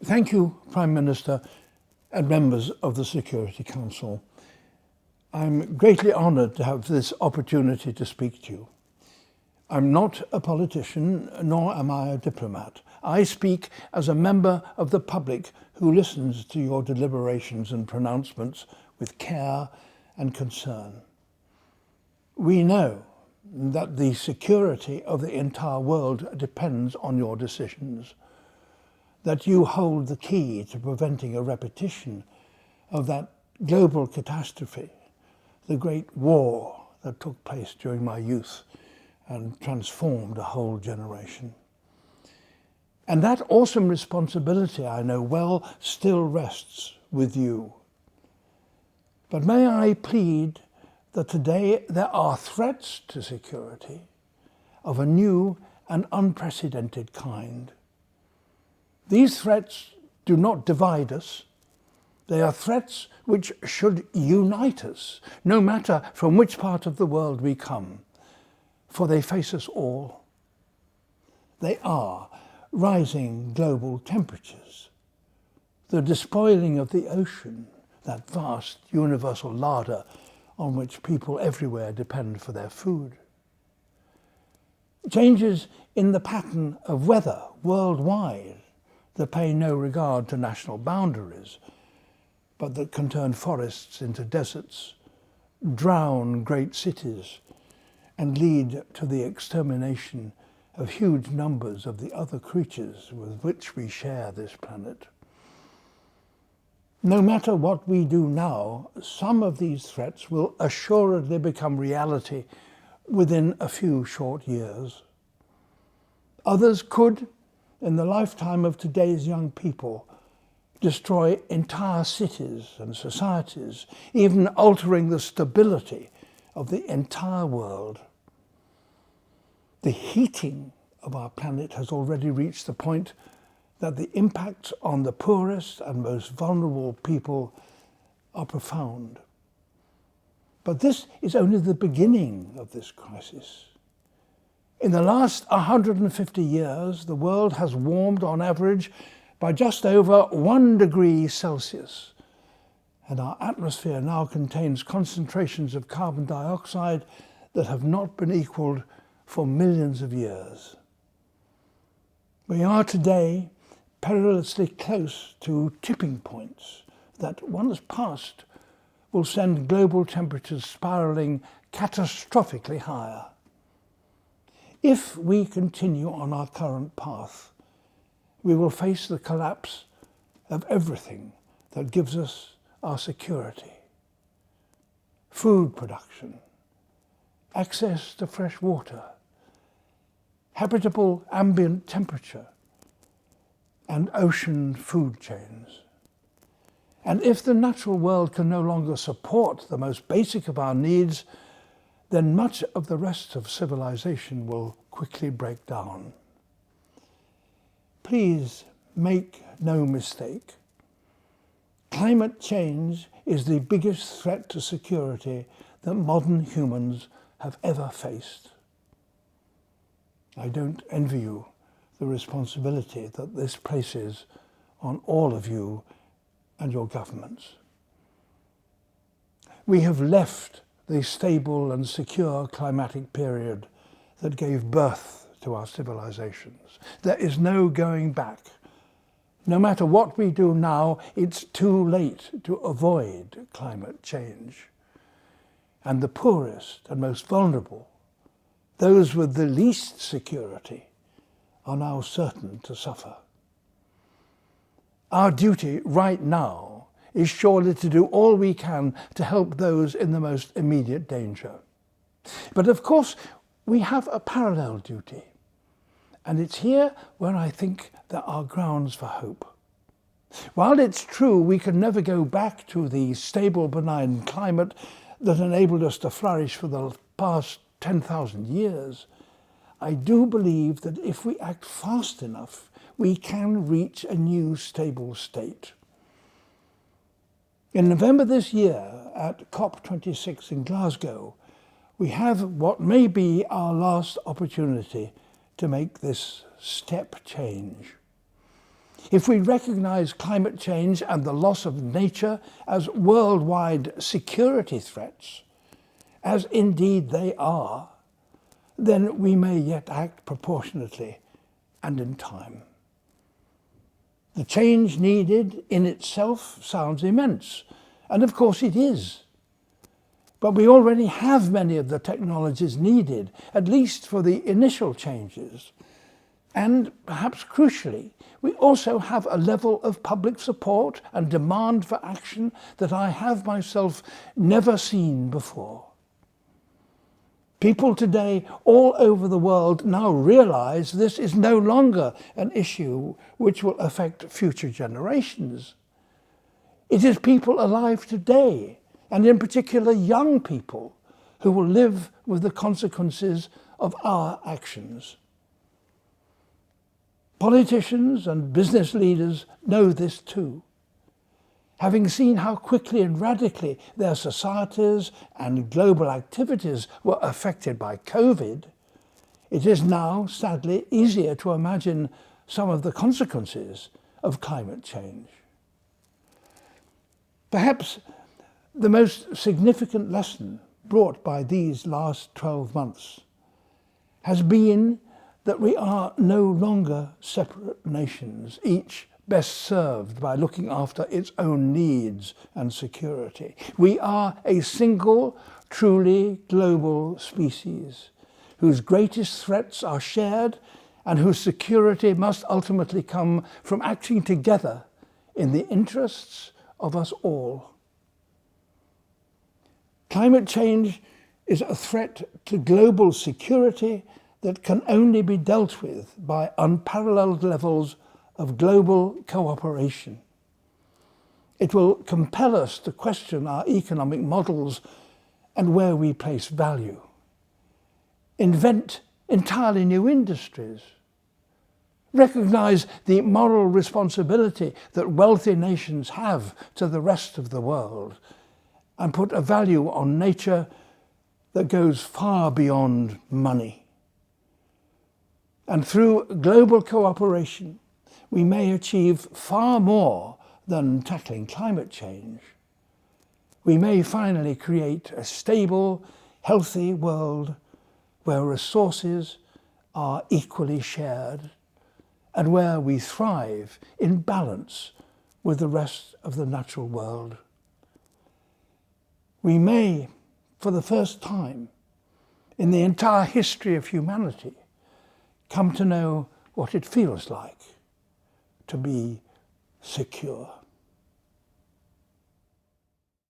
Thank you, Prime Minister and members of the Security Council. I'm greatly honoured to have this opportunity to speak to you. I'm not a politician, nor am I a diplomat. I speak as a member of the public who listens to your deliberations and pronouncements with care and concern. We know that the security of the entire world depends on your decisions, that you hold the key to preventing a repetition of that global catastrophe, the Great War that took place during my youth and transformed a whole generation. And that awesome responsibility, I know well, still rests with you. But may I plead that today there are threats to security of a new and unprecedented kind. These threats do not divide us. They are threats which should unite us, no matter from which part of the world we come, for they face us all. They are rising global temperatures, the despoiling of the ocean, that vast universal larder on which people everywhere depend for their food. Changes in the pattern of weather worldwide that pay no regard to national boundaries, but that can turn forests into deserts, drown great cities, and lead to the extermination of huge numbers of the other creatures with which we share this planet. No matter what we do now, some of these threats will assuredly become reality within a few short years. Others could, in the lifetime of today's young people, destroy entire cities and societies, even altering the stability of the entire world. The heating of our planet has already reached the point that the impacts on the poorest and most vulnerable people are profound. But this is only the beginning of this crisis. In the last 150 years, the world has warmed on average by just over 1 degree Celsius, and our atmosphere now contains concentrations of carbon dioxide that have not been equalled for millions of years. We are today perilously close to tipping points that, once passed, will send global temperatures spiralling catastrophically higher. If we continue on our current path, we will face the collapse of everything that gives us our security. Food production, access to fresh water, habitable ambient temperature, and ocean food chains. And if the natural world can no longer support the most basic of our needs, then much of the rest of civilization will quickly break down. Please make no mistake. Climate change is the biggest threat to security that modern humans have ever faced. I don't envy you the responsibility that this places on all of you and your governments. We have left the stable and secure climatic period that gave birth to our civilizations. There is no going back. No matter what we do now, it's too late to avoid climate change. And the poorest and most vulnerable, those with the least security, are now certain to suffer. Our duty right now is surely to do all we can to help those in the most immediate danger. But of course, we have a parallel duty, and it's here where I think there are grounds for hope. While it's true we can never go back to the stable, benign climate that enabled us to flourish for the past 10,000 years, I do believe that if we act fast enough, we can reach a new stable state. In November this year, at COP26 in Glasgow, we have what may be our last opportunity to make this step change. if we recognise climate change and the loss of nature as worldwide security threats, as indeed they are, then we may yet act proportionately and in time. The change needed in itself sounds immense, and of course it is. But we already have many of the technologies needed, at least for the initial changes. And perhaps crucially, we also have a level of public support and demand for action that I have myself never seen before. People today all over the world now realise this is no longer an issue which will affect future generations. It is people alive today, and in particular young people, who will live with the consequences of our actions. Politicians and business leaders know this too. Having seen how quickly and radically their societies and global activities were affected by COVID, it is now, sadly, easier to imagine some of the consequences of climate change. Perhaps the most significant lesson brought by these last 12 months has been that we are no longer separate nations, each best served by looking after its own needs and security. We are a single, truly global species, whose greatest threats are shared and whose security must ultimately come from acting together in the interests of us all. Climate change is a threat to global security that can only be dealt with by unparalleled levels of global cooperation. It will compel us to question our economic models and where we place value, invent entirely new industries, recognise the moral responsibility that wealthy nations have to the rest of the world, and put a value on nature that goes far beyond money. And through global cooperation, we may achieve far more than tackling climate change. We may finally create a stable, healthy world where resources are equally shared and where we thrive in balance with the rest of the natural world. We may, for the first time in the entire history of humanity, come to know what it feels like to be secure.